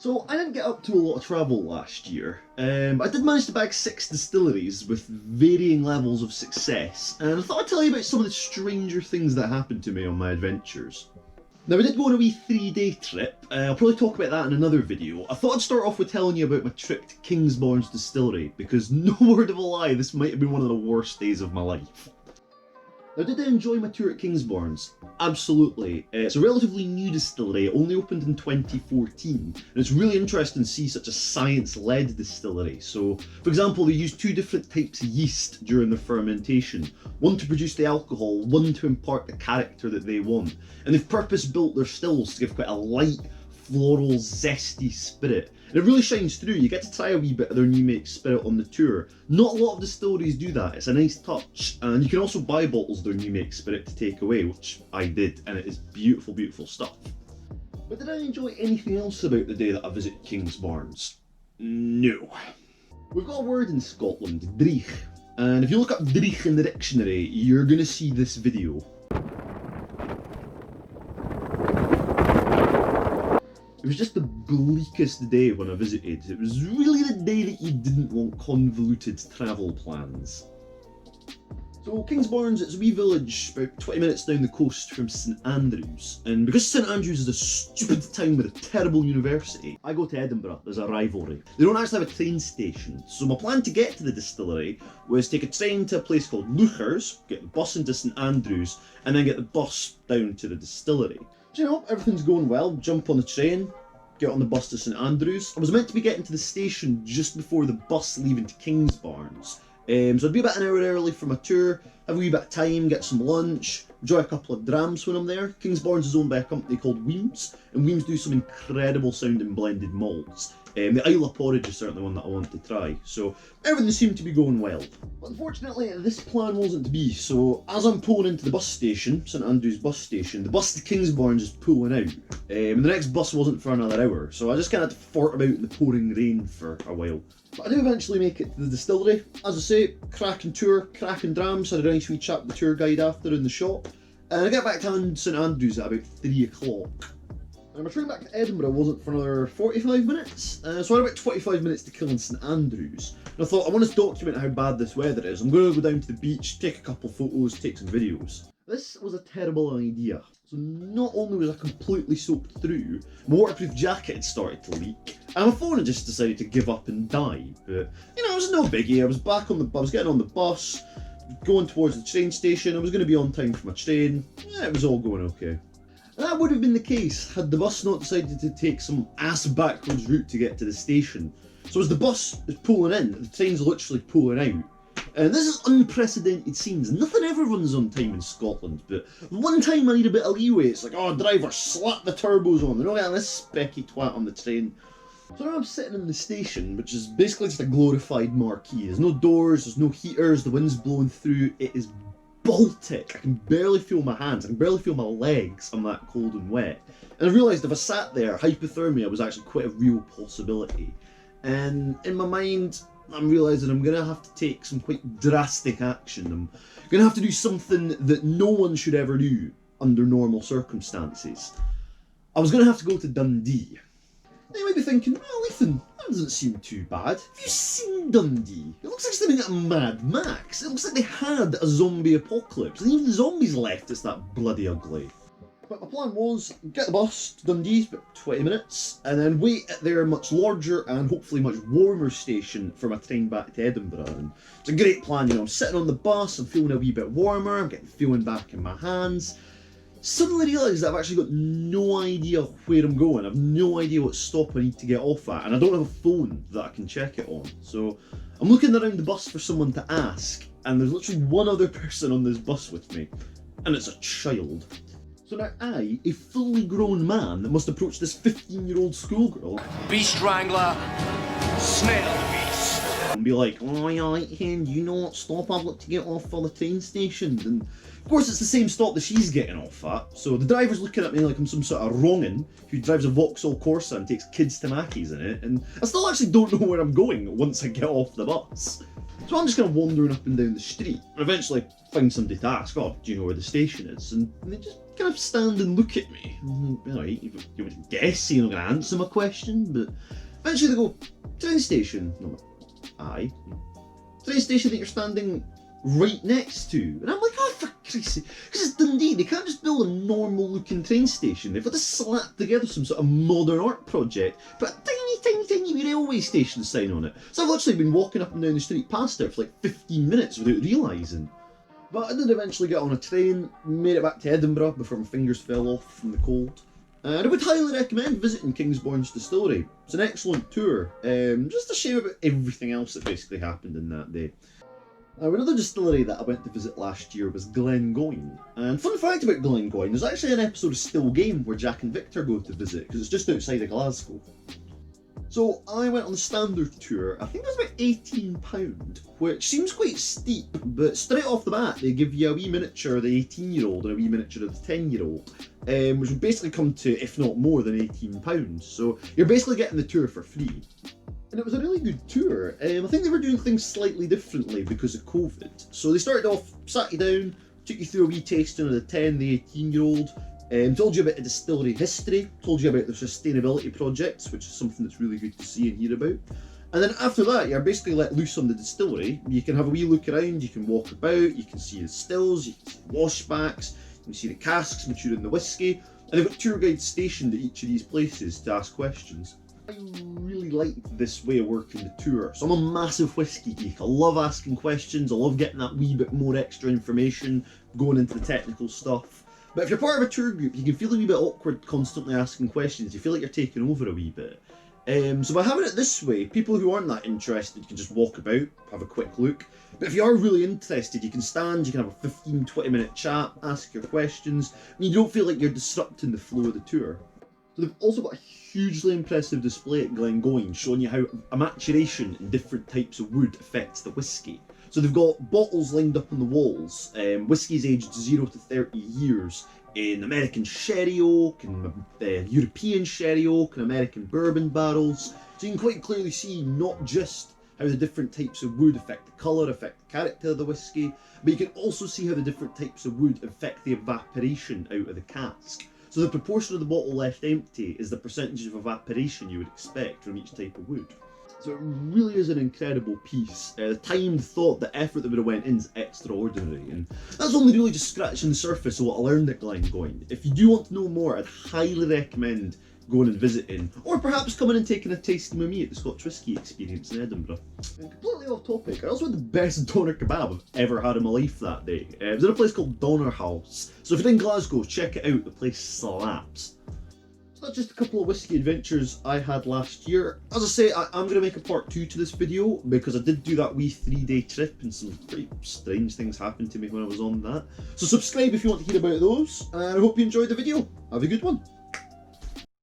So I didn't get up to a lot of travel last year. I did manage to bag 6 distilleries with varying levels of success, and I thought I'd tell you about some of the stranger things that happened to me on my adventures. Now, I did go on a wee 3-day trip. I'll probably talk about that in another video. I thought I'd start off with telling you about my trip to Kingsbarns Distillery, because no word of a lie, this might have been one of the worst days of my life. Now, did I enjoy my tour at Kingsbarns? Absolutely. It's a relatively new distillery, it only opened in 2014, and it's really interesting to see such a science-led distillery. So, for example, they use 2 different types of yeast during their fermentation, one to produce the alcohol, one to impart the character that they want, and they've purpose-built their stills to give quite a light, floral, zesty spirit. And it really shines through. You get to try a wee bit of their new make spirit on the tour. Not a lot of distilleries do that, it's a nice touch. And you can also buy bottles of their new make spirit to take away, which I did, and it is beautiful, beautiful stuff. But did I enjoy anything else about the day that I visited Kingsbarns? No. We've got a word in Scotland, dreich. And if you look up dreich in the dictionary, you're going to see this video. It was just the bleakest day when I visited. It was really the day that you didn't want convoluted travel plans. So Kingsbarns, it's a wee village about 20 minutes down the coast from St Andrews, and because St Andrews is a stupid town with a terrible university, I go to Edinburgh. There's a rivalry. They don't actually have a train station, so my plan to get to the distillery was take a train to a place called Luchers, get the bus into St Andrews, and then get the bus down to the distillery. So, you know, everything's going well, jump on the train, get on the bus to St Andrews. I was meant to be getting to the station just before the bus leaving to Kingsbarns. So I'd be about an hour early for my tour, have a wee bit of time, get some lunch, enjoy a couple of drams when I'm there. Kingsbarns is owned by a company called Weems, and Weems do some incredible sounding blended malts. The Isla porridge is certainly one that I want to try, so everything seemed to be going well. But unfortunately, this plan wasn't to be, so as I'm pulling into the bus station, St Andrews bus station, the bus to Kingsbarns is pulling out, and the next bus wasn't for another hour, so I just kind of had to fart about in the pouring rain for a while. But I do eventually make it to the distillery. As I say, cracking tour, cracking drams, had a nice wee chat with the tour guide after in the shop, and I get back to St Andrews at about 3 o'clock. And my train back to Edinburgh wasn't for another 45 minutes, so I had about 25 minutes to kill in St Andrews. And I thought, I want to document how bad this weather is. I'm going to go down to the beach, take a couple photos, take some videos. This was a terrible idea. So not only was I completely soaked through, my waterproof jacket had started to leak, and my phone had just decided to give up and die. But, you know, it was no biggie. I was getting on the bus, going towards the train station. I was going to be on time for my train. Yeah, it was all going okay. That would have been the case had the bus not decided to take some ass backwards route to get to the station. So as the bus is pulling in, the train's literally pulling out. And this is unprecedented scenes. Nothing ever runs on time in Scotland, but one time I need a bit of leeway. It's like, oh, driver, slap the turbos on. They're not getting this specky twat on the train. So now I'm sitting in the station, which is basically just a glorified marquee. There's no doors, there's no heaters, the wind's blowing through. It is Baltic. I can barely feel my hands, I can barely feel my legs, I'm that cold and wet. And I realised if I sat there, hypothermia was actually quite a real possibility. And in my mind, I'm realising I'm going to have to take some quite drastic action. I'm going to have to do something that no one should ever do under normal circumstances. I was going to have to go to Dundee. Now you might be thinking, well, Ethan, that doesn't seem too bad. Have you seen Dundee? It looks like something out of Mad Max. It looks like they had a zombie apocalypse, and even the zombies left, it's that bloody ugly. But my plan was, get the bus to Dundee, about 20 minutes, and then wait at their much larger and hopefully much warmer station for my train back to Edinburgh. And it's a great plan, you know, I'm sitting on the bus, I'm feeling a wee bit warmer, I'm getting feeling back in my hands. Suddenly realised that I've actually got no idea where I'm going. I've no idea what stop I need to get off at, and I don't have a phone that I can check it on. So I'm looking around the bus for someone to ask, and there's literally one other person on this bus with me, and it's a child. So now I, a fully grown man, must approach this 15-year-old schoolgirl. Beast Wrangler, Snail Beast. And be like, oh yeah, Hen, you know what stop I've got to get off for the train station? And of course it's the same stop that she's getting off at, so the driver's looking at me like I'm some sort of wrongin' who drives a Vauxhall Corsa and takes kids to Mackies in it, and I still actually don't know where I'm going once I get off the bus. So I'm just kind of wandering up and down the street, and eventually find somebody to ask, oh, do you know where the station is? And they just kind of stand and look at me. Alright, you would guess you're not going to answer my question, but eventually they go, train station. And I'm like, aye. Train station that you're standing right next to. And I'm like, oh, for Christ's sake. Because it's Dundee, they can't just build a normal looking train station. They've got to slap together some sort of modern art project, put a tiny railway station sign on it. So I've literally been walking up and down the street past it for like 15 minutes without realising. But I did eventually get on a train, made it back to Edinburgh before my fingers fell off from the cold. And I would highly recommend visiting Kingsbarns Distillery. It's an excellent tour, just a shame about everything else that basically happened in that day. Now, another distillery that I went to visit last year was Glengoyne. And fun fact about Glengoyne, there's actually an episode of Still Game where Jack and Victor go to visit, because it's just outside of Glasgow. So I went on the standard tour, I think it was about £18, which seems quite steep, but straight off the bat they give you a wee miniature of the 18-year-old and a wee miniature of the 10-year-old, which would basically come to, if not more than £18. So you're basically getting the tour for free. And it was a really good tour. I think they were doing things slightly differently because of COVID. So they started off, sat you down, took you through a wee tasting of the 10, the 18-year-old, told you about the distillery history, told you about the sustainability projects, which is something that's really good to see and hear about. And then after that, you're basically let loose on the distillery. You can have a wee look around, you can walk about, you can see the stills, you can see the washbacks, you can see the casks maturing the whiskey, and they've got tour guides stationed at each of these places to ask questions. I really liked this way of working the tour. So I'm a massive whiskey geek. I love asking questions, I love getting that wee bit more extra information, going into the technical stuff. But if you're part of a tour group, you can feel a wee bit awkward constantly asking questions. You feel like you're taking over a wee bit. So by having it this way, people who aren't that interested can just walk about, have a quick look. But if you are really interested, you can stand, you can have a 15-20 minute chat, ask your questions, and you don't feel like you're disrupting the flow of the tour. So they've also got a hugely impressive display at Glengoyne showing you how a maturation in different types of wood affects the whiskey. So they've got bottles lined up on the walls, whiskies aged 0 to 30 years in American sherry oak, and European sherry oak, and American bourbon barrels. So you can quite clearly see not just how the different types of wood affect the colour, affect the character of the whiskey, but you can also see how the different types of wood affect the evaporation out of the cask. So the proportion of the bottle left empty is the percentage of evaporation you would expect from each type of wood. So it really is an incredible piece. The time, the thought, the effort that would have went in is extraordinary, and that's only really just scratching the surface of what I learned at Glengoyne. If you do want to know more, I'd highly recommend going and visiting, or perhaps coming and taking a tasting with me at the Scotch Whisky Experience in Edinburgh. And completely off topic, I also had the best doner kebab I've ever had in my life that day. It was in a place called Doner House, so if you're in Glasgow, check it out, the place slaps. So that's just a couple of whisky adventures I had last year. As I say, I'm going to make a part 2 to this video, because I did do that wee 3-day trip and some pretty strange things happened to me when I was on that. So subscribe if you want to hear about those, and I hope you enjoyed the video. Have a good one.